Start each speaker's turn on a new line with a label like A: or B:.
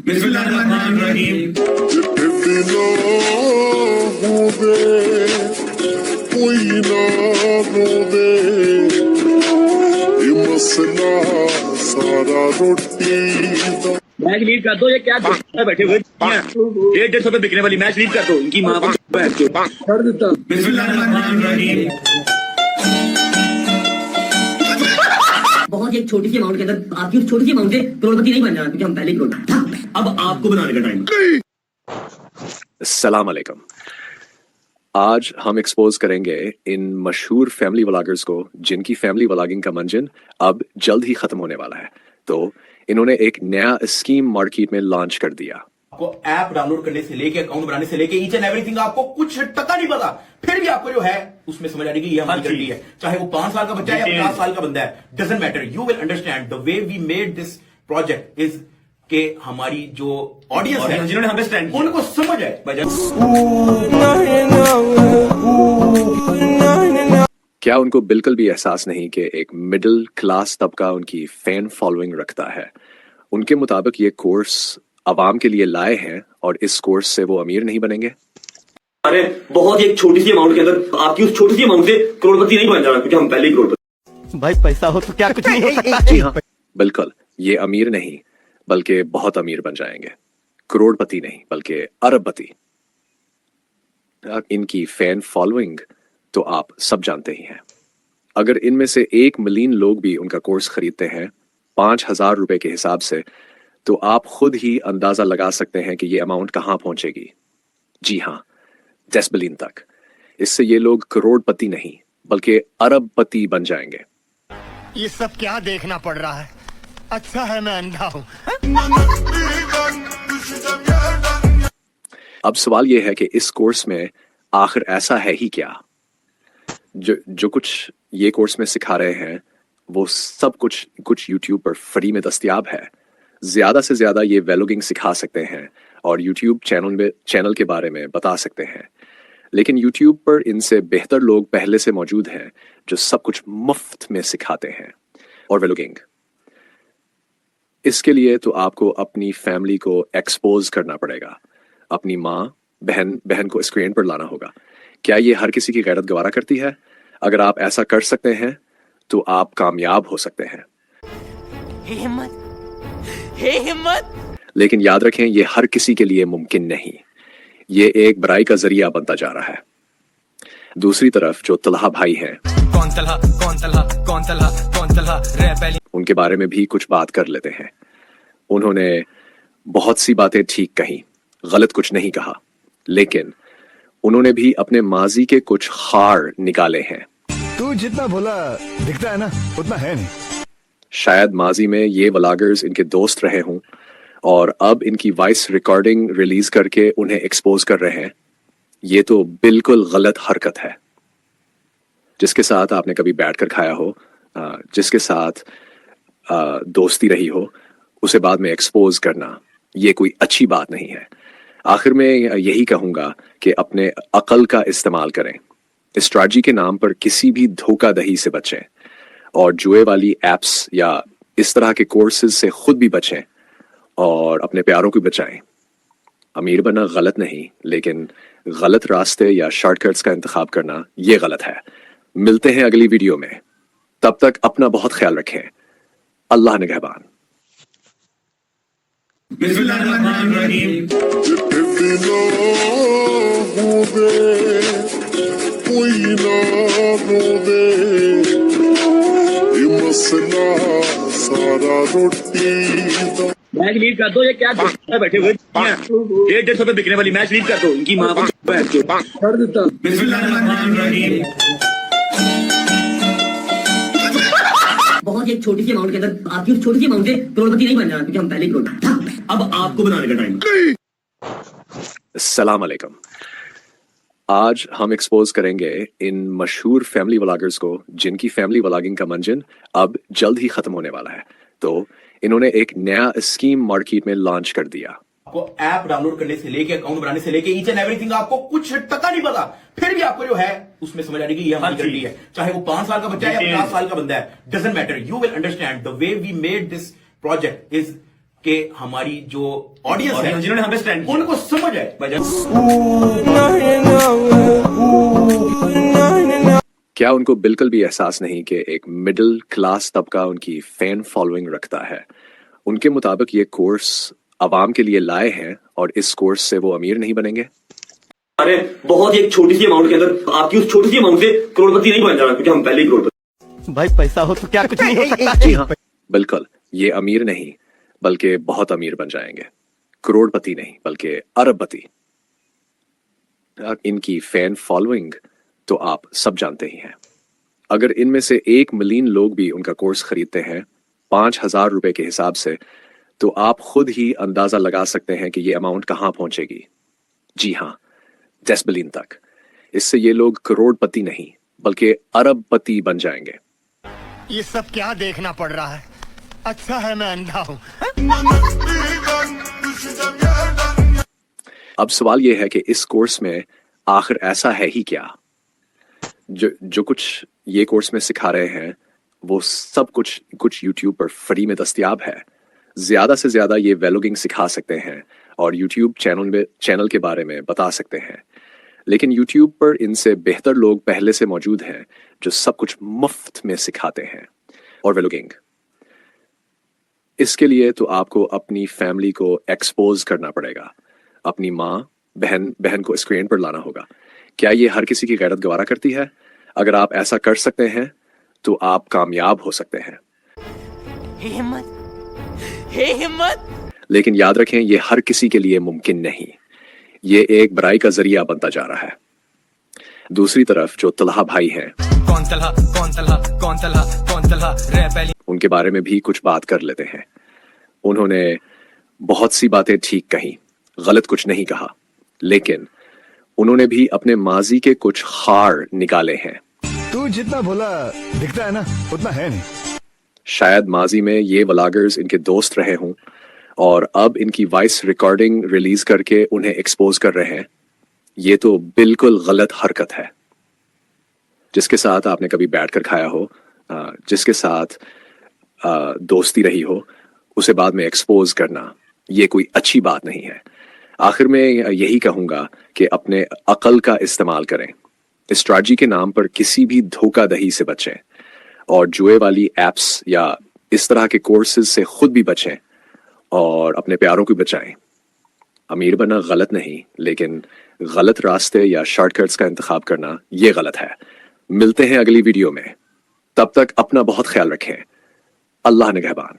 A: बिस्मिल्लाहिर्रहमानिर्रहीम। कोई ना रो दे ये मसला सारा रोटी
B: मैच लीड कर दो। ये क्या बैठे हुए 150 पे बिकने वाली मैच लीड कर दो। इनकी माँ को कर देता।
A: बिस्मिल्लाहिर्रहमानिर्रहीम।
C: बहुत एक छोटी सी अमाउंट के अंदर आपकी उस छोटी सी अमाउंट से करोड़पति नहीं बन जाना, क्योंकि हम पहले ही करोड़।
B: अब आपको बनाने का टाइम।
D: अस्सलाम वालेकुम। आज हम एक्सपोज करेंगे इन मशहूर फैमिली व्लॉगर्स को जिनकी फैमिली व्लॉगिंग का मंजन अब जल्द ही खत्म होने वाला है। तो इन्होंने एक नया स्कीम मार्केट में लॉन्च कर दिया।
E: आपको ऐप डाउनलोड करने से लेके अकाउंट बनाने से लेके ईच एंड एवरीथिंग आपको कुछ टका नहीं पता, फिर भी आपको जो है उसमें समझ आने की ये हमारी गलती है। चाहे वो 5 साल का बच्चा है या 50 साल का बंदा है, doesn't matter. You will understand the way we made this project is के हमारी जो ऑडियंस है जिन्होंने हमें स्टैंड उनको समझ आए।
D: क्या उनको बिल्कुल भी एहसास नहीं कि एक मिडिल क्लास तबका उनकी फैन फॉलोइंग रखता है? उनके मुताबिक ये कोर्स आवाम के लिए लाए हैं और इस कोर्स से वो अमीर नहीं बनेंगे।
B: अरे बहुत एक छोटी सी अमाउंट के अंदर आपकी उस छोटी सी अमाउंट से करोड़पति नहीं बन जाना, क्योंकि हम पहले ही करोड़पति।
F: भाई पैसा हो तो क्या कुछ नहीं हो सकता।
D: जी हाँ, बिल्कुल। ये अमीर नहीं बल्कि बहुत अमीर बन जाएंगे। करोड़पति नहीं बल्कि अरबपति। इनकी फैन फॉलोइंग तो आप सब जानते ही हैं। अगर इनमें से 1 मिलियन लोग भी उनका कोर्स खरीदते हैं 5,000 रुपए के हिसाब से, तो आप खुद ही अंदाजा लगा सकते हैं कि ये अमाउंट कहां पहुंचेगी। जी हाँ, 10 बिलियन तक। इससे ये लोग करोड़पति नहीं बल्कि अरबपति बन जाएंगे।
F: ये सब क्या देखना पड़ रहा है? अच्छा है मैं अंधा हूँ।
D: अब सवाल यह है कि इस कोर्स में आखिर ऐसा है ही क्या? जो कुछ ये कोर्स में सिखा रहे हैं वो सब कुछ YouTube पर फ्री में दस्तयाब है। ज्यादा से ज्यादा ये व्लॉगिंग सिखा सकते हैं और YouTube चैनल के बारे में बता सकते हैं, लेकिन YouTube पर इनसे बेहतर लोग पहले से मौजूद हैं जो सब कुछ मुफ्त में सिखाते हैं। और व्लॉगिंग, इसके लिए तो आपको अपनी फैमिली को एक्सपोज करना पड़ेगा। अपनी माँ बहन को स्क्रीन पर लाना होगा। क्या ये हर किसी की गैरत गवारा करती है? अगर आप ऐसा कर सकते हैं तो आप कामयाब हो सकते हैं।
F: हिम्मत।
D: लेकिन याद रखें, ये हर किसी के लिए मुमकिन नहीं। ये एक बुराई का जरिया बनता जा रहा है। दूसरी तरफ जो तलहा भाई हैं, उनके बारे में भी कुछ बात कर लेते हैं। उन्होंने बहुत सी बातें ठीक कही, गलत कुछ नहीं कहा, लेकिन उन्होंने भी अपने माजी के कुछ खार निकाले हैं।
G: तू जितना भोला दिखता है ना उतना है नहीं।
D: शायद माजी में ये व्लॉगर्स इनके दोस्त रहे हों और अब इनकी वॉइस रिकॉर्डिंग रिलीज करके उन्हें एक्सपोज कर रहे हैं। ये तो बिल्कुल गलत हरकत है। जिसके साथ आपने कभी बैठकर खाया हो, जिसके साथ दोस्ती रही हो, उसे बाद में एक्सपोज करना ये कोई अच्छी बात नहीं है। आखिर में यही कहूंगा कि अपने अकल का इस्तेमाल करें। स्ट्रैटेजी के नाम पर किसी भी धोखाधड़ी से बचें और जुए वाली एप्स या इस तरह के कोर्सेज से खुद भी बचें और अपने प्यारों को बचाएं। अमीर बनना गलत नहीं, लेकिन गलत रास्ते या शॉर्टकट्स का इंतखाब करना ये गलत है। मिलते हैं अगली वीडियो में, तब तक अपना बहुत ख्याल रखें। अल्लाह निगहबान।
A: बिस्मिल्लाहिर्रहमानिर्रहीम। कोई ना रो दे ये मसला सारा रोटी
B: मैच लीड कर दो। ये क्या बैठे हुए 150 पे बिकने वाली मैच लीड कर दो। इनकी माँ को कर देता।
A: बिस्मिल्लाहिर्रहमानिर्रहीम।
C: बहुत एक छोटी सी अमाउंट के अंदर आपकी उस छोटी सी अमाउंट से करोड़पति नहीं बन जाना, क्योंकि हम पहले ही करोड़।
B: अब आपको बनाने का टाइम।
D: अस्सलाम वालेकुम। आज हम एक्सपोज करेंगे इन मशहूर फैमिली व्लॉगर्स को जिनकी फैमिली व्लॉगिंग का मंजन अब जल्द ही खत्म होने वाला है। तो इन्होंने एक नया स्कीम मार्केट में लॉन्च कर दिया।
E: आपको ऐप डाउनलोड करने से लेके अकाउंट बनाने से लेके ईच एंड एवरीथिंग आपको कुछ टका नहीं पता, फिर भी आपको जो है उसमें समझ आने की ये हमारी गलती है। चाहे वो 5 साल का बच्चा है या 50 साल का बंदा है, doesn't matter. You will understand the way we made this project is کہ ہماری جو آڈینس ہے
B: جنہوں نے ہمیں اسٹینڈ
E: ان کو سمجھ آئے
D: کیا ان کو بالکل بھی احساس نہیں کہ ایک مڈل کلاس طبقہ ان کی فین فالوئنگ رکھتا ہے؟ ان کے مطابق یہ کورس عوام کے لیے لائے ہیں اور اس کورس سے وہ امیر نہیں بنیں گے؟
B: ارے بہت ہی ایک چھوٹی سی اماؤنٹ کے اندر آپ کی اس چھوٹی سی اماؤنٹ سے کروڑپتی نہیں بن جانا، کیونکہ ہم پہلے ہی کروڑپتی۔
F: भाई पैसा हो तो क्या कुछ नहीं हो सकता
D: جی ہاں بالکل، یہ امیر نہیں بلکہ بہت امیر بن جائیں گے، کروڑ پتی نہیں بلکہ ارب پتی۔ ان کی فین فالوئنگ تو آپ سب جانتے ہی ہیں۔ اگر ان میں سے 1 ملین لوگ بھی ان کا کورس خریدتے ہیں 5,000 روپے کے حساب سے، تو آپ خود ہی اندازہ لگا سکتے ہیں کہ یہ اماؤنٹ کہاں پہنچے گی۔ جی ہاں، 10 بلین تک۔ اس سے یہ لوگ کروڑ پتی نہیں بلکہ ارب پتی بن جائیں گے۔
F: ये सब क्या देखना पड़ रहा है? अच्छा है मैं अंधा हूँ।
D: اب سوال یہ ہے کہ اس کورس میں آخر ایسا ہے ہی کیا؟ جو کچھ یہ کورس میں سکھا رہے ہیں وہ سب کچھ یوٹیوب پر فری میں دستیاب ہے۔ زیادہ سے زیادہ یہ ویلوگنگ سکھا سکتے ہیں اور یوٹیوب چینل کے بارے میں بتا سکتے ہیں، لیکن یوٹیوب پر ان سے بہتر لوگ پہلے سے موجود ہیں جو سب کچھ مفت میں سکھاتے ہیں۔ اور ویلوگنگ، اس کے لیے تو آپ کو اپنی فیملی کو ایکسپوز کرنا پڑے گا، اپنی ماں بہن کو اسکرین پر لانا ہوگا۔ کیا یہ ہر کسی کی غیرت گوارا کرتی ہے؟ اگر آپ ایسا کر سکتے ہیں تو آپ کامیاب ہو سکتے ہیں۔ لیکن یاد رکھیں یہ ہر کسی کے لیے ممکن نہیں، یہ ایک برائی کا ذریعہ بنتا جا رہا ہے۔ دوسری طرف جو طلحہ بھائی ہیں ان کے بارے میں بھی کچھ بات کر لیتے ہیں۔ انہوں نے بہت سی باتیں ٹھیک کہیں، غلط کچھ نہیں کہا، لیکن انہوں نے بھی اپنے ماضی کے کچھ خار نکالے ہیں۔
G: तू जितना भोला दिखता है ना उतना है नहीं।
D: شاید ماضی میں یہ ولاگرز ان کے دوست رہے ہوں اور اب ان کی وائس ریکارڈنگ ریلیز کر کے انہیں ایکسپوز کر رہے ہیں۔ یہ تو بالکل غلط حرکت ہے۔ جس کے ساتھ آپ نے کبھی بیٹھ کر کھایا ہو، جس کے ساتھ دوستی رہی ہو، اسے بعد میں ایکسپوز کرنا یہ کوئی اچھی بات نہیں ہے۔ آخر میں یہی کہوں گا کہ اپنے عقل کا استعمال کریں، اسٹریٹجی کے نام پر کسی بھی دھوکہ دہی سے بچیں، اور جوئے والی ایپس یا اس طرح کے کورسز سے خود بھی بچیں اور اپنے پیاروں کو بچائیں۔ امیر بننا غلط نہیں، لیکن غلط راستے یا شارٹ کٹس کا انتخاب کرنا یہ غلط ہے۔ ملتے ہیں اگلی ویڈیو میں، تب تک اپنا بہت خیال رکھیں۔ اللہ نگہبان۔